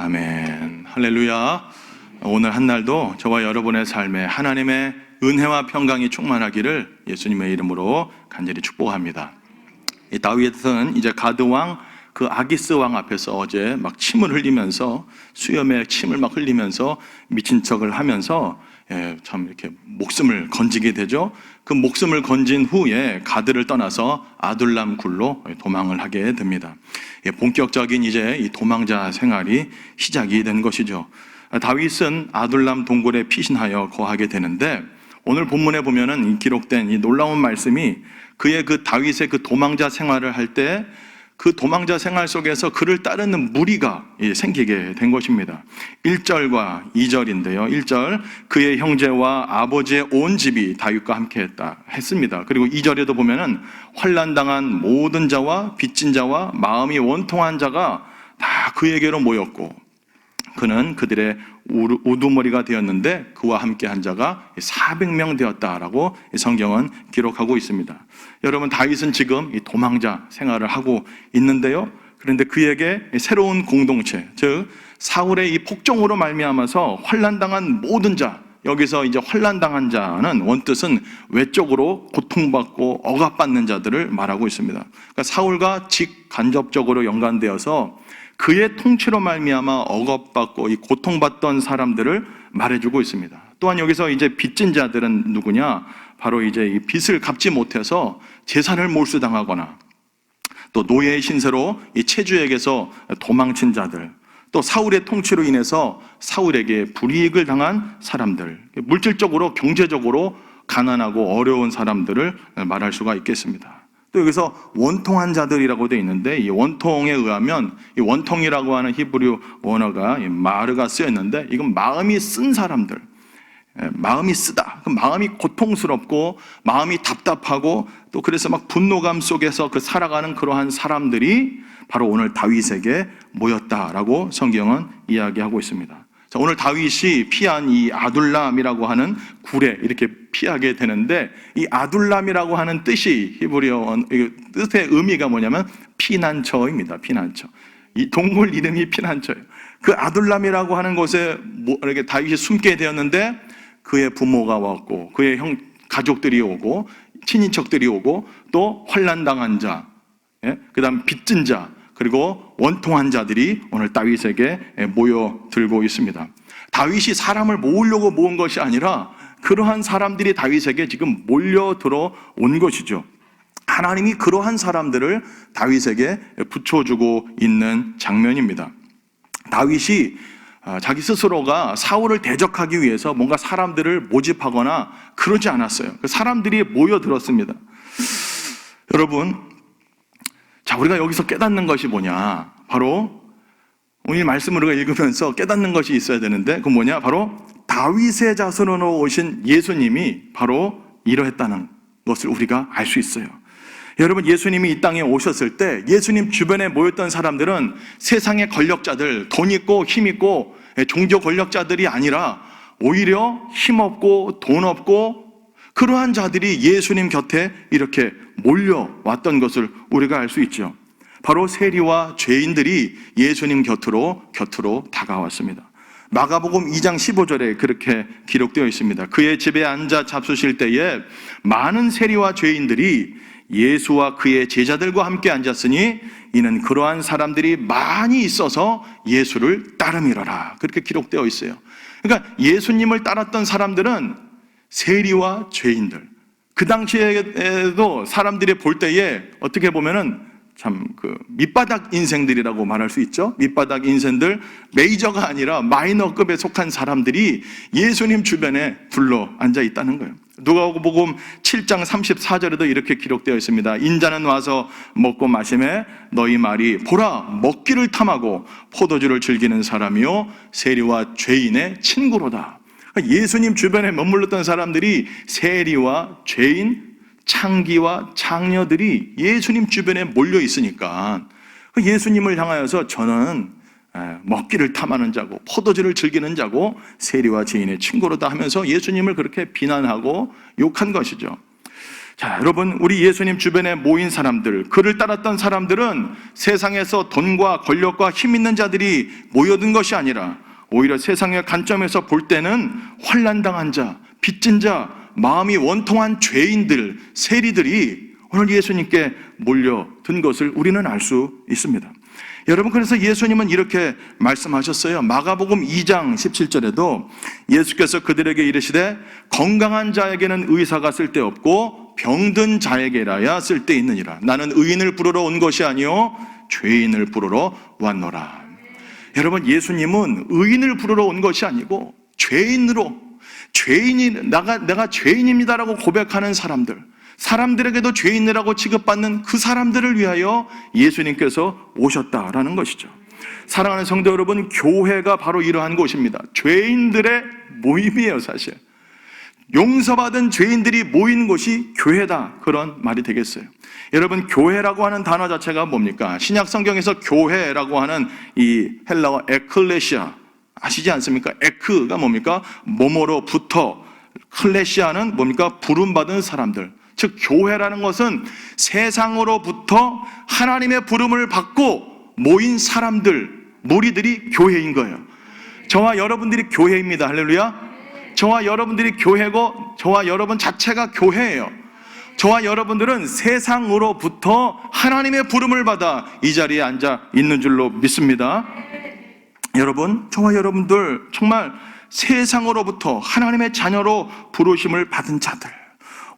아멘. 할렐루야. 오늘 한 날도 저와 여러분의 삶에 하나님의 은혜와 평강이 충만하기를 예수님의 이름으로 간절히 축복합니다. 이 다윗은 이제 가드 왕, 그 아기스 왕 앞에서 어제 막 침을 흘리면서, 수염에 침을 막 흘리면서 미친 척을 하면서 참 이렇게 목숨을 건지게 되죠. 그 목숨을 건진 후에 가드를 떠나서 아둘람 굴로 도망을 하게 됩니다. 본격적인 이제 이 도망자 생활이 시작이 된 것이죠. 다윗은 아둘람 동굴에 피신하여 거하게 되는데, 오늘 본문에 보면은 기록된 이 놀라운 말씀이 그의 그 다윗의 그 도망자 생활을 할 때 그 도망자 생활 속에서 그를 따르는 무리가 생기게 된 것입니다. 1절과 2절인데요. 1절, 그의 형제와 아버지의 온 집이 다윗과 함께 했습니다. 그리고 2절에도 보면은 환난당한 모든 자와 빚진 자와 마음이 원통한 자가 다 그에게로 모였고, 그는 그들의 우두머리가 되었는데 그와 함께 한 자가 400명 되었다라고 성경은 기록하고 있습니다. 여러분, 다윗은 지금 이 도망자 생활을 하고 있는데요. 그런데 그에게 새로운 공동체, 즉 사울의 이 폭정으로 말미암아서 환난당한 모든 자, 여기서 이제 환난당한 자는 원뜻은 외적으로 고통받고 억압받는 자들을 말하고 있습니다. 그러니까 사울과 직간접적으로 연관되어서 그의 통치로 말미암아 억압받고 이 고통받던 사람들을 말해주고 있습니다. 또한 여기서 이제 빚진 자들은 누구냐? 바로 이제 이 빚을 갚지 못해서 재산을 몰수당하거나, 또 노예의 신세로 이 체주에게서 도망친 자들, 또 사울의 통치로 인해서 사울에게 불이익을 당한 사람들, 물질적으로 경제적으로 가난하고 어려운 사람들을 말할 수가 있겠습니다. 또 여기서 원통한 자들이라고 되어 있는데, 이 원통에 의하면 이 원통이라고 하는 히브리 원어가 마르가 쓰였는데, 이건 마음이 쓴 사람들, 마음이 쓰다, 마음이 고통스럽고 마음이 답답하고 또 그래서 막 분노감 속에서 그 살아가는 그러한 사람들이 바로 오늘 다윗에게 모였다라고 성경은 이야기하고 있습니다. 자, 오늘 다윗이 피한 이 아둘람이라고 하는 굴에 이렇게 피하게 되는데, 이 아둘람이라고 하는 뜻이 히브리어 뜻의 의미가 뭐냐면 피난처입니다. 피난처. 이 동굴 이름이 피난처예요. 그 아둘람이라고 하는 곳에 이렇게 다윗이 숨게 되었는데, 그의 부모가 왔고 그의 가족들이 오고 친인척들이 오고 또 환난당한 자, 그다음 빚진 자, 그리고 원통한 자들이 오늘 다윗에게 모여들고 있습니다. 다윗이 사람을 모으려고 모은 것이 아니라 그러한 사람들이 다윗에게 지금 몰려들어 온 것이죠. 하나님이 그러한 사람들을 다윗에게 붙여주고 있는 장면입니다. 다윗이 자기 스스로가 사울을 대적하기 위해서 뭔가 사람들을 모집하거나 그러지 않았어요. 그 사람들이 모여들었습니다. 여러분, 자, 우리가 여기서 깨닫는 것이 뭐냐? 바로 오늘 말씀을 우리가 읽으면서 깨닫는 것이 있어야 되는데, 그 뭐냐? 바로 다윗의 자손으로 오신 예수님이 바로 이러했다는 것을 우리가 알 수 있어요. 여러분, 예수님이 이 땅에 오셨을 때 예수님 주변에 모였던 사람들은 세상의 권력자들, 돈 있고 힘 있고 종교 권력자들이 아니라 오히려 힘없고 돈 없고 그러한 자들이 예수님 곁에 이렇게 몰려왔던 것을 우리가 알 수 있죠. 바로 세리와 죄인들이 예수님 곁으로 다가왔습니다. 마가복음 2장 15절에 그렇게 기록되어 있습니다. 그의 집에 앉아 잡수실 때에 많은 세리와 죄인들이 예수와 그의 제자들과 함께 앉았으니 이는 그러한 사람들이 많이 있어서 예수를 따름이러라. 그렇게 기록되어 있어요. 그러니까 예수님을 따랐던 사람들은 세리와 죄인들, 그 당시에도 사람들이 볼 때에 어떻게 보면은 참 그 밑바닥 인생들이라고 말할 수 있죠. 밑바닥 인생들, 메이저가 아니라 마이너급에 속한 사람들이 예수님 주변에 둘러 앉아 있다는 거예요. 누가복음 7장 34절에도 이렇게 기록되어 있습니다. 인자는 와서 먹고 마시매 너희 말이 보라 먹기를 탐하고 포도주를 즐기는 사람이요 세리와 죄인의 친구로다. 예수님 주변에 머물렀던 사람들이 세리와 죄인, 창기와 창녀들이 예수님 주변에 몰려 있으니까 예수님을 향하여서 저는 먹기를 탐하는 자고 포도주를 즐기는 자고 세리와 죄인의 친구로다 하면서 예수님을 그렇게 비난하고 욕한 것이죠. 자, 여러분, 우리 예수님 주변에 모인 사람들, 그를 따랐던 사람들은 세상에서 돈과 권력과 힘 있는 자들이 모여든 것이 아니라 오히려 세상의 관점에서 볼 때는 환난당한 자, 빚진 자, 마음이 원통한 죄인들, 세리들이 오늘 예수님께 몰려든 것을 우리는 알 수 있습니다. 여러분, 그래서 예수님은 이렇게 말씀하셨어요. 마가복음 2장 17절에도 예수께서 그들에게 이르시되 건강한 자에게는 의사가 쓸데없고 병든 자에게라야 쓸데있느니라. 나는 의인을 부르러 온 것이 아니요 죄인을 부르러 왔노라. 여러분, 예수님은 의인을 부르러 온 것이 아니고 내가 죄인입니다라고 고백하는 사람들에게도 죄인이라고 취급받는 그 사람들을 위하여 예수님께서 오셨다라는 것이죠. 사랑하는 성도 여러분, 교회가 바로 이러한 곳입니다. 죄인들의 모임이에요. 사실 용서받은 죄인들이 모인 곳이 교회다, 그런 말이 되겠어요. 여러분, 교회라고 하는 단어 자체가 뭡니까? 신약 성경에서 교회라고 하는 이 헬라어 에클레시아 아시지 않습니까? 에크가 뭡니까? 뭐뭐로부터, 클레시아는 뭡니까? 부름받은 사람들. 즉 교회라는 것은 세상으로부터 하나님의 부름을 받고 모인 사람들, 무리들이 교회인 거예요. 저와 여러분들이 교회입니다. 할렐루야. 저와 여러분들이 교회고 저와 여러분 자체가 교회예요. 저와 여러분들은 세상으로부터 하나님의 부름을 받아 이 자리에 앉아 있는 줄로 믿습니다. 여러분, 저와 여러분들 정말 세상으로부터 하나님의 자녀로 부르심을 받은 자들,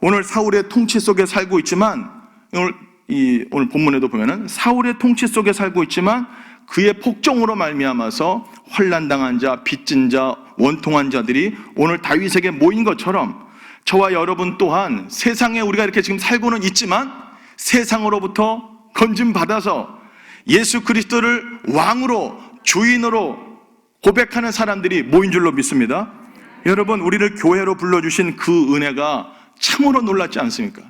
오늘 사울의 통치 속에 살고 있지만, 오늘 본문에도 보면은 사울의 통치 속에 살고 있지만 그의 폭정으로 말미암아서 환난당한 자, 빚진 자, 원통한 자들이 오늘 다윗에게 모인 것처럼 저와 여러분 또한 세상에 우리가 이렇게 지금 살고는 있지만 세상으로부터 건짐받아서 예수 그리스도를 왕으로, 주인으로 고백하는 사람들이 모인 줄로 믿습니다. 여러분, 우리를 교회로 불러주신 그 은혜가 참으로 놀랍지 않습니까?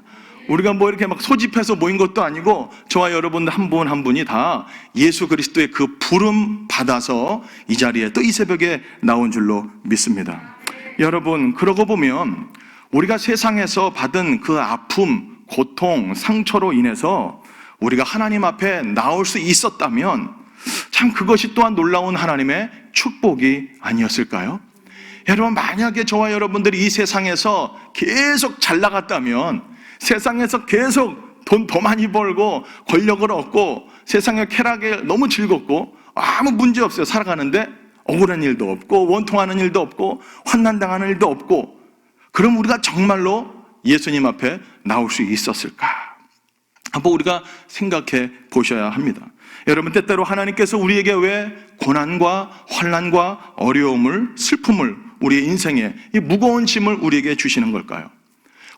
우리가 뭐 이렇게 막 소집해서 모인 것도 아니고 저와 여러분 한 분 한 분이 다 예수 그리스도의 그 부름 받아서 이 자리에 또 이 새벽에 나온 줄로 믿습니다. 여러분, 그러고 보면 우리가 세상에서 받은 그 아픔, 고통, 상처로 인해서 우리가 하나님 앞에 나올 수 있었다면 참 그것이 또한 놀라운 하나님의 축복이 아니었을까요? 여러분, 만약에 저와 여러분들이 이 세상에서 계속 잘 나갔다면, 세상에서 계속 돈 더 많이 벌고 권력을 얻고 세상의 쾌락에 너무 즐겁고 아무 문제 없어요. 살아가는데 억울한 일도 없고 원통하는 일도 없고 환난당하는 일도 없고, 그럼 우리가 정말로 예수님 앞에 나올 수 있었을까? 한번 우리가 생각해 보셔야 합니다. 여러분, 때때로 하나님께서 우리에게 왜 고난과 환난과 어려움을, 슬픔을, 우리의 인생에 이 무거운 짐을 우리에게 주시는 걸까요?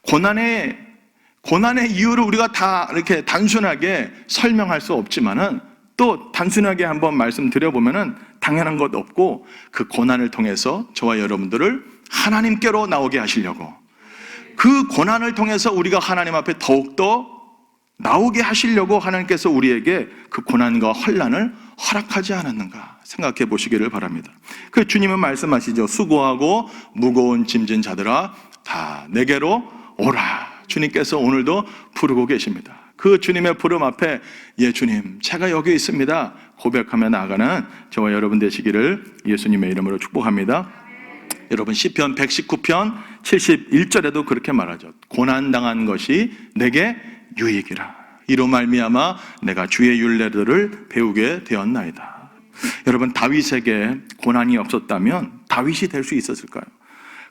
고난의 이유를 우리가 다 이렇게 단순하게 설명할 수 없지만은, 또 단순하게 한번 말씀드려보면은 당연한 것 없고, 그 고난을 통해서 저와 여러분들을 하나님께로 나오게 하시려고, 그 고난을 통해서 우리가 하나님 앞에 더욱더 나오게 하시려고 하나님께서 우리에게 그 고난과 환난을 허락하지 않았는가 생각해 보시기를 바랍니다. 그 주님은 말씀하시죠. 수고하고 무거운 짐진 자들아 다 내게로 오라. 주님께서 오늘도 부르고 계십니다. 그 주님의 부름 앞에 예 주님 제가 여기 있습니다 고백하며 나아가는 저와 여러분 되시기를 예수님의 이름으로 축복합니다. 여러분, 시편 119편 71절에도 그렇게 말하죠. 고난당한 것이 내게 유익이라. 이로 말미암아 내가 주의 율례들을 배우게 되었나이다. 여러분, 다윗에게 고난이 없었다면 다윗이 될 수 있었을까요?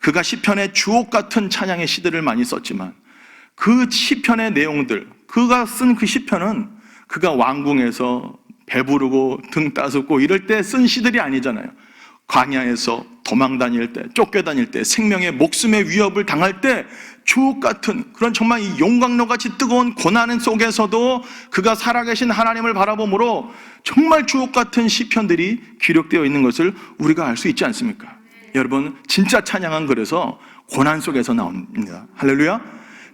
그가 시편의 주옥 같은 찬양의 시들을 많이 썼지만 그 시편의 내용들, 그가 쓴 그 시편은 그가 왕궁에서 배부르고 등 따숩고 이럴 때 쓴 시들이 아니잖아요. 광야에서 도망 다닐 때, 쫓겨다닐 때, 생명의 목숨의 위협을 당할 때 주옥 같은 그런 정말 이 용광로같이 뜨거운 고난 속에서도 그가 살아계신 하나님을 바라보므로 정말 주옥 같은 시편들이 기록되어 있는 것을 우리가 알 수 있지 않습니까? 여러분, 진짜 찬양은 그래서 고난 속에서 나옵니다. 할렐루야.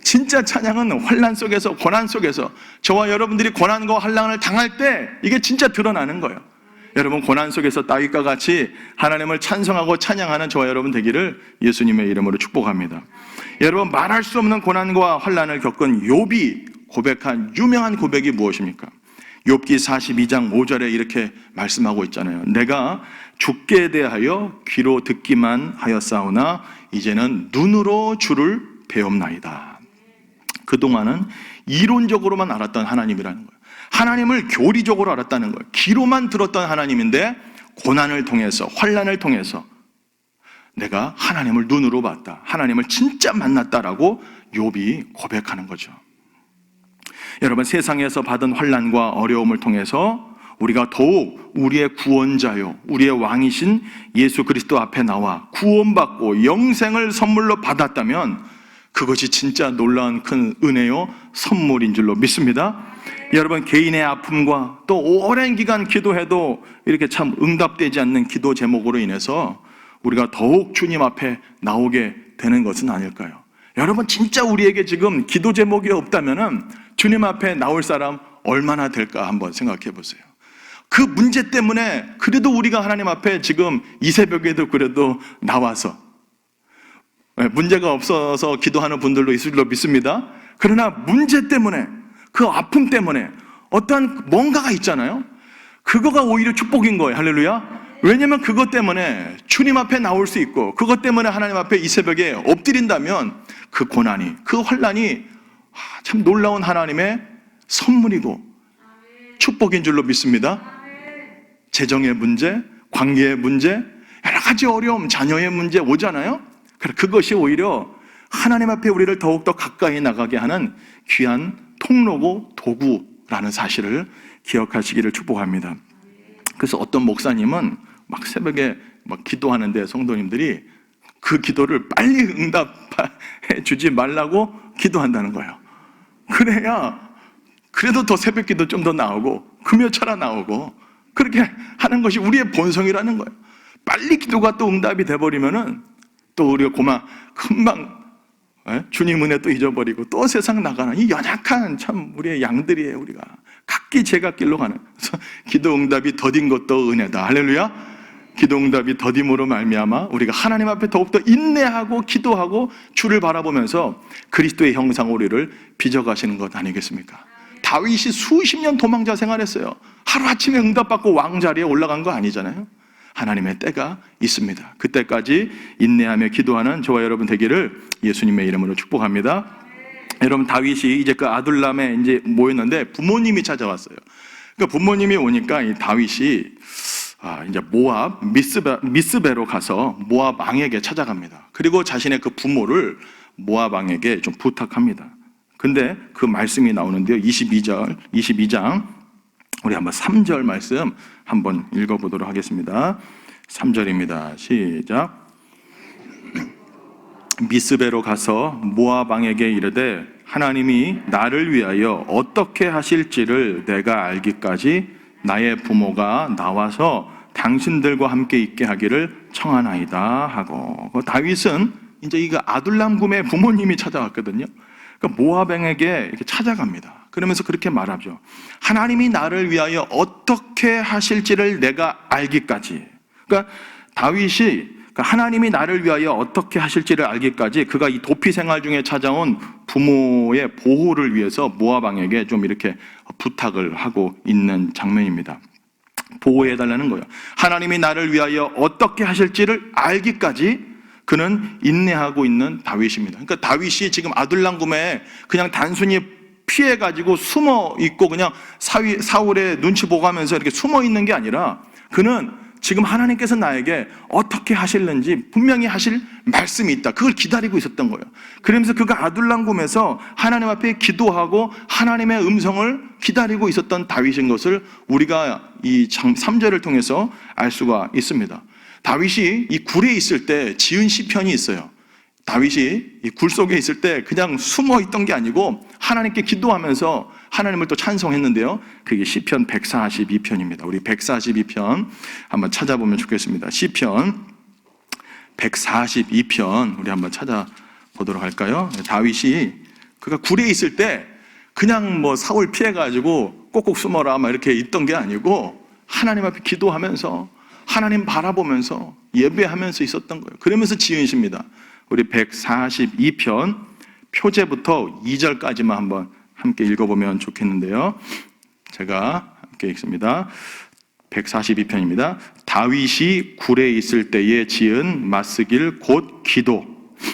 진짜 찬양은 환난 속에서, 고난 속에서 저와 여러분들이 고난과 환난을 당할 때 이게 진짜 드러나는 거예요. 여러분, 고난 속에서 다윗과 같이 하나님을 찬송하고 찬양하는 저와 여러분 되기를 예수님의 이름으로 축복합니다. 여러분, 말할 수 없는 고난과 환난을 겪은 욥이 고백한 유명한 고백이 무엇입니까? 욥기 42장 5절에 이렇게 말씀하고 있잖아요. 내가 주께 대하여 귀로 듣기만 하였사오나 이제는 눈으로 주를 배움나이다. 그동안은 이론적으로만 알았던 하나님이라는 거예요. 하나님을 교리적으로 알았다는 거예요. 귀로만 들었던 하나님인데 고난을 통해서, 환난을 통해서 내가 하나님을 눈으로 봤다, 하나님을 진짜 만났다라고 욥이 고백하는 거죠. 여러분, 세상에서 받은 환난과 어려움을 통해서 우리가 더욱 우리의 구원자요, 우리의 왕이신 예수 그리스도 앞에 나와 구원받고 영생을 선물로 받았다면 그것이 진짜 놀라운 큰 은혜요, 선물인 줄로 믿습니다. 여러분, 개인의 아픔과 또 오랜 기간 기도해도 이렇게 참 응답되지 않는 기도 제목으로 인해서 우리가 더욱 주님 앞에 나오게 되는 것은 아닐까요? 여러분, 진짜 우리에게 지금 기도 제목이 없다면은 주님 앞에 나올 사람 얼마나 될까 한번 생각해 보세요. 그 문제 때문에 그래도 우리가 하나님 앞에 지금 이 새벽에도 그래도 나와서 문제가 없어서 기도하는 분들도 있을 줄로 믿습니다. 그러나 문제 때문에, 그 아픔 때문에 어떠한 뭔가가 있잖아요. 그거가 오히려 축복인 거예요. 할렐루야. 왜냐면 그것 때문에 주님 앞에 나올 수 있고, 그것 때문에 하나님 앞에 이 새벽에 엎드린다면 그 고난이, 그 환난이 참 놀라운 하나님의 선물이고 축복인 줄로 믿습니다. 재정의 문제, 관계의 문제, 여러 가지 어려움, 자녀의 문제 오잖아요. 그것이 오히려 하나님 앞에 우리를 더욱더 가까이 나가게 하는 귀한 통로고 도구라는 사실을 기억하시기를 축복합니다. 그래서 어떤 목사님은 막 새벽에 막 기도하는데 성도님들이 그 기도를 빨리 응답해 주지 말라고 기도한다는 거예요. 그래야 그래도 더 새벽 기도 좀 더 나오고 금요철화 나오고 그렇게 하는 것이 우리의 본성이라는 거예요. 빨리 기도가 또 응답이 돼버리면은 또 우리가 금방 주님 은혜 또 잊어버리고 또 세상 나가는 이 연약한 참 우리의 양들이에요. 우리가 각기 제각길로 가는. 그래서 기도 응답이 더딘 것도 은혜다. 할렐루야. 기도 응답이 더딤으로 말미암아 우리가 하나님 앞에 더욱더 인내하고 기도하고 주를 바라보면서 그리스도의 형상으로 우리를 빚어가시는 것 아니겠습니까? 다윗이 수십 년 도망자 생활했어요. 하루아침에 응답받고 왕자리에 올라간 거 아니잖아요. 하나님의 때가 있습니다. 그때까지 인내하며 기도하는 저와 여러분 되기를 예수님의 이름으로 축복합니다. 여러분, 다윗이 이제 그 아둘람에 이제 모였는데 부모님이 찾아왔어요. 그러니까 부모님이 오니까 이 다윗이 이제 모압 미스베로 가서 모압 왕에게 찾아갑니다. 그리고 자신의 그 부모를 모압 왕에게 좀 부탁합니다. 근데 그 말씀이 나오는데요. 22장 우리 한번 3절 말씀 한번 읽어보도록 하겠습니다. 3절입니다. 시작. 미스베로 가서 모압 왕에게 이르되 하나님이 나를 위하여 어떻게 하실지를 내가 알기까지 나의 부모가 나와서 당신들과 함께 있게 하기를 청하나이다 하고, 다윗은 이제 이거 아둘람 군의 부모님이 찾아왔거든요. 그러니까 모압 왕에게 이렇게 찾아갑니다. 그러면서 그렇게 말하죠. 하나님이 나를 위하여 어떻게 하실지를 내가 알기까지. 그러니까 다윗이 하나님이 나를 위하여 어떻게 하실지를 알기까지 그가 이 도피 생활 중에 찾아온 부모의 보호를 위해서 모압 왕에게 좀 이렇게 부탁을 하고 있는 장면입니다. 보호해달라는 거예요. 하나님이 나를 위하여 어떻게 하실지를 알기까지 그는 인내하고 있는 다윗입니다. 그러니까 다윗이 지금 아둘람 굼에 그냥 단순히 피해가지고 숨어 있고 그냥 사울의 눈치 보고 하면서 이렇게 숨어 있는 게 아니라 그는 지금 하나님께서 나에게 어떻게 하실는지 분명히 하실 말씀이 있다. 그걸 기다리고 있었던 거예요. 그러면서 그가 아둘람 굼에서 하나님 앞에 기도하고 하나님의 음성을 기다리고 있었던 다윗인 것을 우리가 이 3절을 통해서 알 수가 있습니다. 다윗이 이 굴에 있을 때 지은 시편이 있어요. 다윗이 이 굴 속에 있을 때 그냥 숨어 있던 게 아니고 하나님께 기도하면서 하나님을 또 찬송했는데요. 그게 시편 142편입니다. 우리 142편 한번 찾아보면 좋겠습니다. 시편 142편 우리 한번 찾아보도록 할까요? 다윗이 그가 굴에 있을 때 그냥 뭐 사울 피해가지고 꼭꼭 숨어라 막 이렇게 있던 게 아니고 하나님 앞에 기도하면서 하나님 바라보면서 예배하면서 있었던 거예요. 그러면서 지은 시입니다. 우리 142편 표제부터 2절까지만 한번 함께 읽어보면 좋겠는데요. 제가 함께 읽습니다. 142편입니다. 다윗이 굴에 있을 때에 지은 맞쓰길 곧 기도.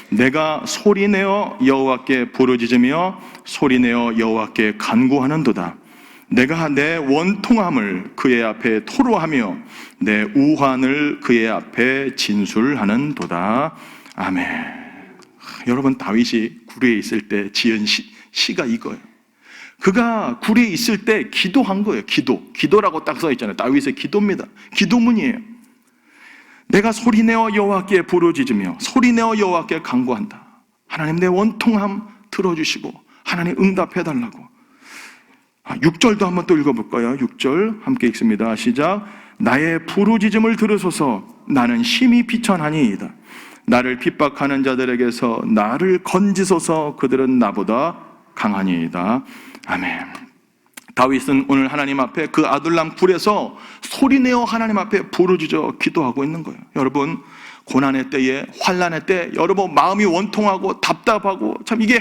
내가 소리내어 여호와께 부르짖으며 소리내어 여호와께 간구하는도다. 내가 내 원통함을 그의 앞에 토로하며 내 우환을 그의 앞에 진술하는도다. 아멘. 여러분, 다윗이 굴에 있을 때 지은 시가 이거예요. 그가 굴에 있을 때 기도한 거예요. 기도라고 딱 써 있잖아요. 다윗의 기도입니다. 기도문이에요. 내가 소리내어 여호와께 부르짖으며 소리내어 여호와께 간구한다. 하나님, 내 원통함 들어주시고 하나님 응답해달라고. 6절도 한번 또 읽어볼까요? 6절 함께 읽습니다. 시작. 나의 부르짖음을 들으소서. 나는 심히 비천하니이다. 나를 핍박하는 자들에게서 나를 건지소서. 그들은 나보다 강하니이다. 아멘. 다윗은 오늘 하나님 앞에 그 아둘람 굴에서 소리내어 하나님 앞에 부르짖어 기도하고 있는 거예요. 여러분, 고난의 때에, 환난의 때 여러분 마음이 원통하고 답답하고 참 이게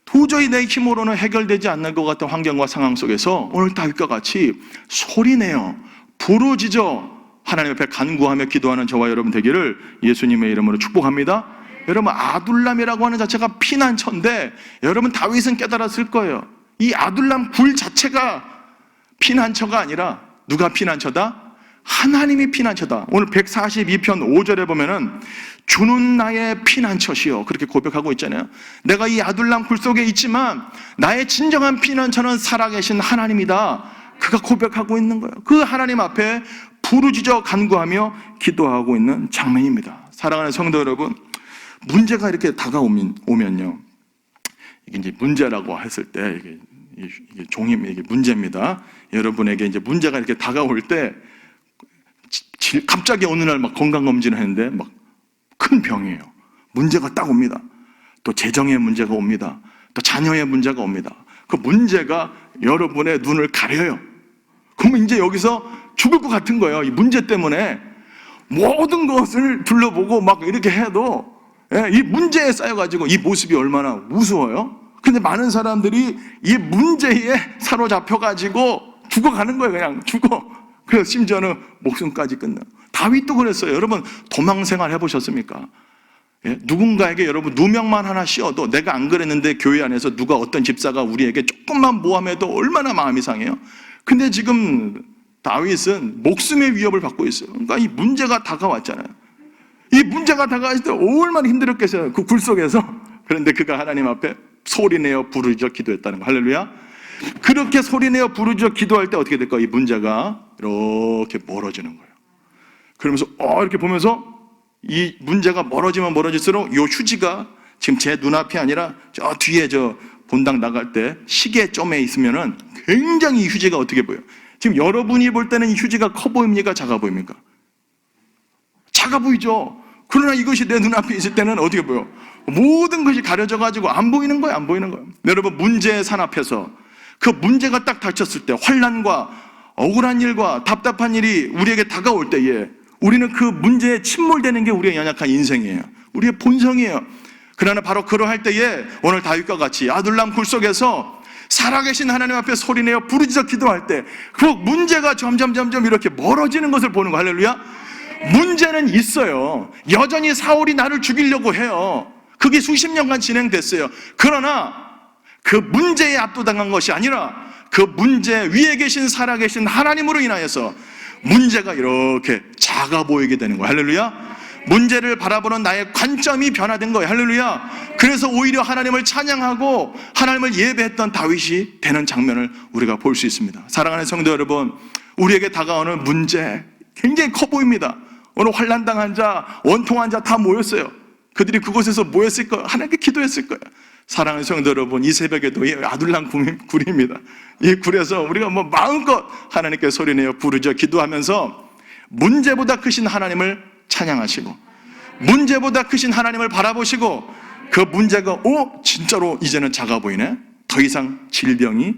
도저히 내 힘으로는 해결되지 않는 것 같은 환경과 상황 속에서 오늘 다윗과 같이 소리내어 부르짖어 하나님 앞에 간구하며 기도하는 저와 여러분 되기를 예수님의 이름으로 축복합니다. 여러분, 아둘람이라고 하는 자체가 피난처인데 여러분, 다윗은 깨달았을 거예요. 이 아둘람 굴 자체가 피난처가 아니라 누가 피난처다? 하나님이 피난처다. 오늘 142편 5절에 보면은 주는 나의 피난처시여 그렇게 고백하고 있잖아요. 내가 이 아둘람 굴 속에 있지만 나의 진정한 피난처는 살아계신 하나님이다. 그가 고백하고 있는 거예요. 그 하나님 앞에 부르짖어 간구하며 기도하고 있는 장면입니다. 사랑하는 성도 여러분, 문제가 이렇게 다가오면요, 이게 이제 문제라고 했을 때 이게 종이 이게 문제입니다. 여러분에게 이제 문제가 이렇게 다가올 때 갑자기 어느 날 막 건강검진을 했는데 막 큰 병이에요. 문제가 딱 옵니다. 또 재정의 문제가 옵니다. 또 자녀의 문제가 옵니다. 그 문제가 여러분의 눈을 가려요. 그러면 이제 여기서 죽을 것 같은 거예요. 이 문제 때문에 모든 것을 둘러보고 막 이렇게 해도 이 문제에 쌓여가지고 이 모습이 얼마나 우스워요. 근데 많은 사람들이 이 문제에 사로잡혀가지고 죽어가는 거예요. 그냥 죽어. 그래서 심지어는 목숨까지 끊는. 다윗도 그랬어요. 여러분, 도망생활 해보셨습니까? 누군가에게 여러분 누명만 하나 씌워도, 내가 안 그랬는데 교회 안에서 누가 어떤 집사가 우리에게 조금만 모함해도 얼마나 마음이 상해요. 근데 지금 다윗은 목숨의 위협을 받고 있어요. 그러니까 이 문제가 다가왔잖아요. 이 문제가 다가왔을 때 얼마나 힘들었겠어요. 그 굴 속에서. 그런데 그가 하나님 앞에 소리내어 부르짖어 기도했다는 거. 할렐루야. 그렇게 소리내어 부르짖어 기도할 때 어떻게 될까요? 이 문제가 이렇게 멀어지는 거예요. 그러면서 이렇게 보면서 이 문제가 멀어지면 멀어질수록 이 휴지가 지금 제 눈앞이 아니라 저 뒤에 저 본당 나갈 때 시계점에 있으면은 굉장히 이 휴지가 어떻게 보여요? 지금 여러분이 볼 때는 이 휴지가 커 보입니까? 작아 보입니까? 작아 보이죠? 그러나 이것이 내 눈앞에 있을 때는 어떻게 보여? 모든 것이 가려져가지고 안 보이는 거예요. 안 보이는 거예요. 여러분, 문제의 산 앞에서 그 문제가 딱 닥쳤을 때, 환난과 억울한 일과 답답한 일이 우리에게 다가올 때에 우리는 그 문제에 침몰되는 게 우리의 연약한 인생이에요. 우리의 본성이에요. 그러나 바로 그러할 때에 오늘 다윗과 같이 아둘람 굴 속에서 살아계신 하나님 앞에 소리내어 부르짖어 기도할 때 그 문제가 점점 이렇게 멀어지는 것을 보는 거. 할렐루야. 문제는 있어요. 여전히 사울이 나를 죽이려고 해요. 그게 수십 년간 진행됐어요. 그러나 그 문제에 압도당한 것이 아니라 그 문제 위에 계신 살아계신 하나님으로 인하여서 문제가 이렇게 작아 보이게 되는 거예요. 할렐루야. 문제를 바라보는 나의 관점이 변화된 거예요. 할렐루야. 그래서 오히려 하나님을 찬양하고 하나님을 예배했던 다윗이 되는 장면을 우리가 볼 수 있습니다. 사랑하는 성도 여러분, 우리에게 다가오는 문제 굉장히 커 보입니다. 오늘 환난당한 자, 원통한 자 다 모였어요. 그들이 그곳에서 모였을 거예요. 하나님께 기도했을 거예요. 사랑하는 성도 여러분, 이 새벽에도 이 아둘람 굴입니다. 이 굴에서 우리가 마음껏 하나님께 소리내어 부르짖어 기도하면서 문제보다 크신 하나님을 찬양하시고 문제보다 크신 하나님을 바라보시고 그 문제가 진짜로 이제는 작아 보이네. 더 이상 질병이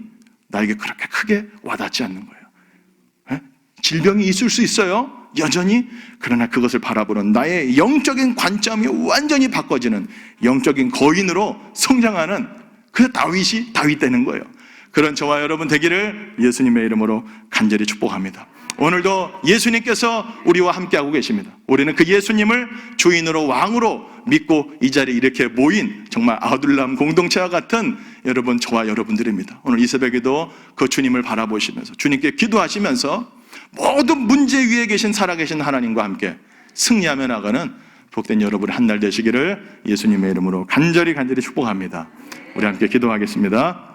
나에게 그렇게 크게 와닿지 않는 거예요. 질병이 있을 수 있어요, 여전히. 그러나 그것을 바라보는 나의 영적인 관점이 완전히 바꿔지는 영적인 거인으로 성장하는 그 다윗이 다윗 되는 거예요. 그런 저와 여러분 되기를 예수님의 이름으로 간절히 축복합니다. 오늘도 예수님께서 우리와 함께하고 계십니다. 우리는 그 예수님을 주인으로 왕으로 믿고 이 자리에 이렇게 모인 정말 아둘람 공동체와 같은 여러분, 저와 여러분들입니다. 오늘 이 새벽에도 그 주님을 바라보시면서 주님께 기도하시면서 모든 문제 위에 계신 살아계신 하나님과 함께 승리하며 나가는 복된 여러분 한 날 되시기를 예수님의 이름으로 간절히 축복합니다. 우리 함께 기도하겠습니다.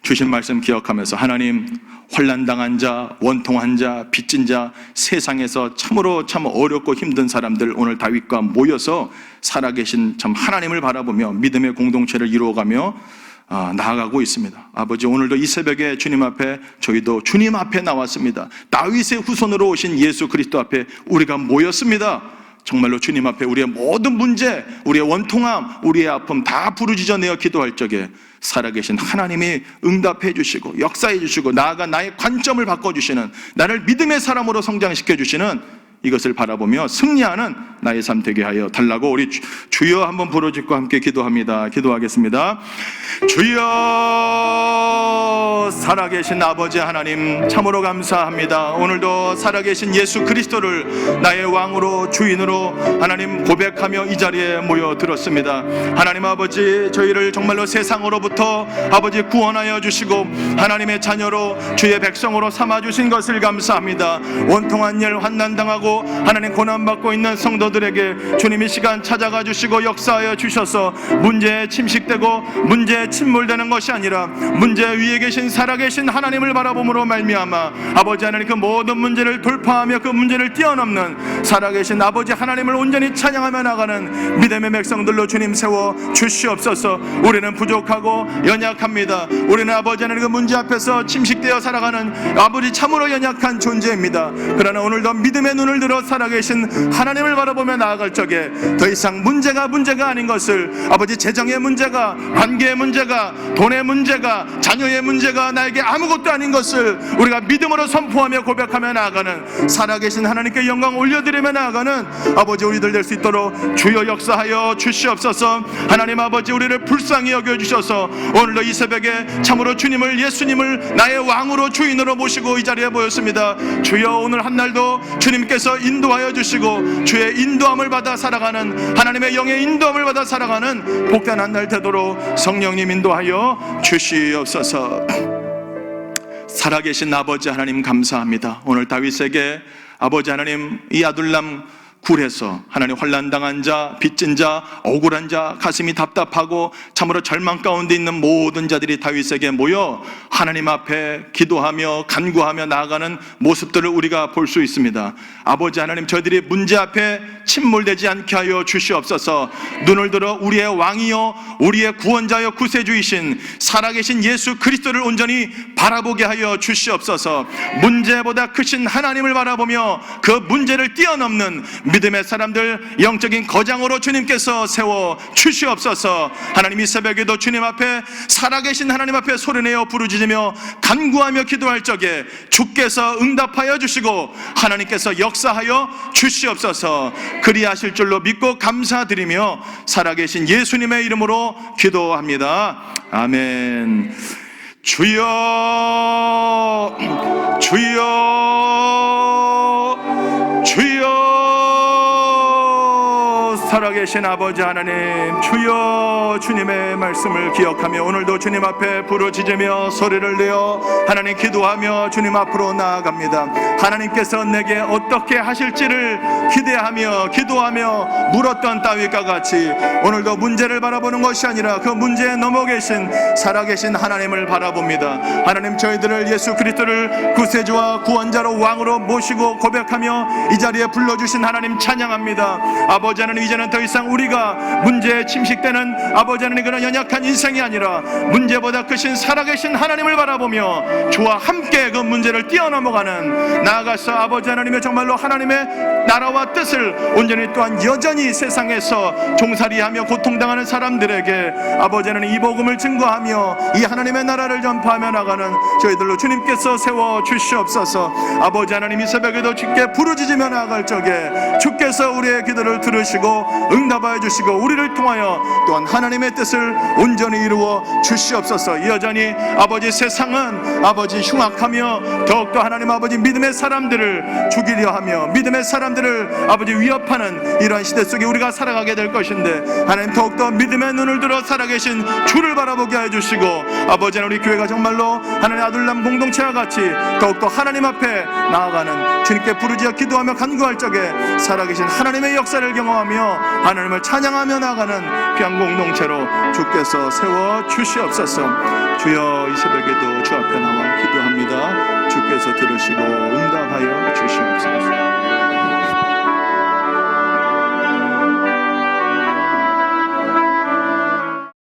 주신 말씀 기억하면서 하나님, 환난당한 자, 원통한 자, 빚진 자, 세상에서 참으로 참 어렵고 힘든 사람들 오늘 다윗과 모여서 살아계신 참 하나님을 바라보며 믿음의 공동체를 이루어가며 나아가고 있습니다. 아버지, 오늘도 이 새벽에 주님 앞에 저희도 주님 앞에 나왔습니다. 다윗의 후손으로 오신 예수 그리스도 앞에 우리가 모였습니다. 정말로 주님 앞에 우리의 모든 문제, 우리의 원통함, 우리의 아픔 다 부르짖어내어 기도할 적에 살아계신 하나님이 응답해 주시고 역사해 주시고 나아가 나의 관점을 바꿔주시는, 나를 믿음의 사람으로 성장시켜 주시는 이것을 바라보며 승리하는 나의 삶 되게 하여 달라고 우리 주여 한번 부르짖고 함께 기도합니다. 기도하겠습니다. 주여, 살아계신 아버지 하나님 참으로 감사합니다. 오늘도 살아계신 예수 그리스도를 나의 왕으로 주인으로 하나님 고백하며 이 자리에 모여들었습니다. 하나님 아버지, 저희를 정말로 세상으로부터 아버지 구원하여 주시고 하나님의 자녀로 주의 백성으로 삼아주신 것을 감사합니다. 원통한 일 환난당하고 하나님 고난받고 있는 성도들에게 주님 이 시간 찾아가 주시고 역사하여 주셔서 문제에 침식되고 문제에 침몰되는 것이 아니라 문제 위에 계신 살아계신 하나님을 바라봄으로 말미암아 아버지 하나님 그 모든 문제를 돌파하며 그 문제를 뛰어넘는 살아계신 아버지 하나님을 온전히 찬양하며 나가는 믿음의 백성들로 주님 세워 주시옵소서. 우리는 부족하고 연약합니다. 우리는 아버지 하나님 그 문제 앞에서 침식되어 살아가는 아버지 참으로 연약한 존재입니다. 그러나 오늘도 믿음의 눈을 들어 살아계신 하나님을 바라보며 나아갈 적에 더 이상 문제가 아닌 것을 아버지 재정의 문제가, 관계의 문제가, 돈의 문제가, 자녀의 문제가 나에게 아무것도 아닌 것을 우리가 믿음으로 선포하며 고백하며 나아가는 살아계신 하나님께 영광 올려드리며 나아가는 아버지 우리들 될 수 있도록 주여 역사하여 주시옵소서. 하나님 아버지, 우리를 불쌍히 여겨주셔서 오늘도 이 새벽에 참으로 주님을, 예수님을 나의 왕으로 주인으로 모시고 이 자리에 모였습니다. 주여, 오늘 한날도 주님께서 인도하여 주시고 주의 인도함을 받아 살아가는, 하나님의 영의 인도함을 받아 살아가는 복된 한 날 되도록 성령님 인도하여 주시옵소서. 살아계신 아버지 하나님 감사합니다. 오늘 다윗에게 아버지 하나님 이 아둘람 굴에서 하나님 환난당한 자, 빚진 자, 억울한 자, 가슴이 답답하고 참으로 절망 가운데 있는 모든 자들이 다윗에게 모여 하나님 앞에 기도하며 간구하며 나아가는 모습들을 우리가 볼 수 있습니다. 아버지 하나님, 저희들이 문제 앞에 침몰되지 않게 하여 주시옵소서. 눈을 들어 우리의 왕이요 우리의 구원자여 구세주이신 살아계신 예수 그리스도를 온전히 바라보게 하여 주시옵소서. 문제보다 크신 하나님을 바라보며 그 문제를 뛰어넘는 믿음의 사람들, 영적인 거장으로 주님께서 세워 주시옵소서. 하나님, 이 새벽에도 주님 앞에, 살아계신 하나님 앞에 소리내어 부르짖으며 간구하며 기도할 적에 주께서 응답하여 주시고 하나님께서 역사하여 주시옵소서. 그리하실 줄로 믿고 감사드리며 살아계신 예수님의 이름으로 기도합니다. 아멘. 주여, 주여, 주여. 살아계신 아버지 하나님, 주여, 주님의 말씀을 기억하며 오늘도 주님 앞에 부르짖으며 소리를 내어 하나님 기도하며 주님 앞으로 나아갑니다. 하나님께서 내게 어떻게 하실지를 기대하며 기도하며 물었던 다윗과 같이 오늘도 문제를 바라보는 것이 아니라 그 문제에 넘어 계신 살아계신 하나님을 바라봅니다. 하나님, 저희들을 예수 그리스도를 구세주와 구원자로 왕으로 모시고 고백하며 이 자리에 불러주신 하나님 찬양합니다. 아버지 하나님, 이제 이제는 더 이상 우리가 문제에 침식되는 아버지 하나님 그런 연약한 인생이 아니라 문제보다 크신 살아계신 하나님을 바라보며 주와 함께 그 문제를 뛰어넘어가는, 나아가서 아버지 하나님의 정말로 하나님의 나라와 뜻을 온전히 또한 여전히 세상에서 종살이하며 고통당하는 사람들에게 아버지 하나님 이 복음을 증거하며 이 하나님의 나라를 전파하며 나가는 저희들로 주님께서 세워 주시옵소서. 아버지 하나님 이 새벽에도 주께 부르짖으며 나아갈 적에 주께서 우리의 기도를 들으시고 응답하여 주시고 우리를 통하여 또한 하나님의 뜻을 온전히 이루어 주시옵소서. 여전히 아버지 세상은 아버지 흉악하며 더욱더 하나님 아버지 믿음의 사람들을 죽이려 하며 믿음의 사람들을 아버지 위협하는 이러한 시대 속에 우리가 살아가게 될 것인데, 하나님 더욱더 믿음의 눈을 들어 살아계신 주를 바라보게 해주시고 아버지 하나님 우리 교회가 정말로 하나님 아들남 공동체와 같이 더욱더 하나님 앞에 나아가는, 주님께 부르짖어 기도하며 간구할 적에 살아계신 하나님의 역사를 경험하며 하나님을 찬양하며 나아가는 귀한 공동체로 주께서 세워 주시옵소서. 주여 이 새벽에도 주 앞에 나와 기도합니다. 주께서 들으시고 응답하여 주시옵소서.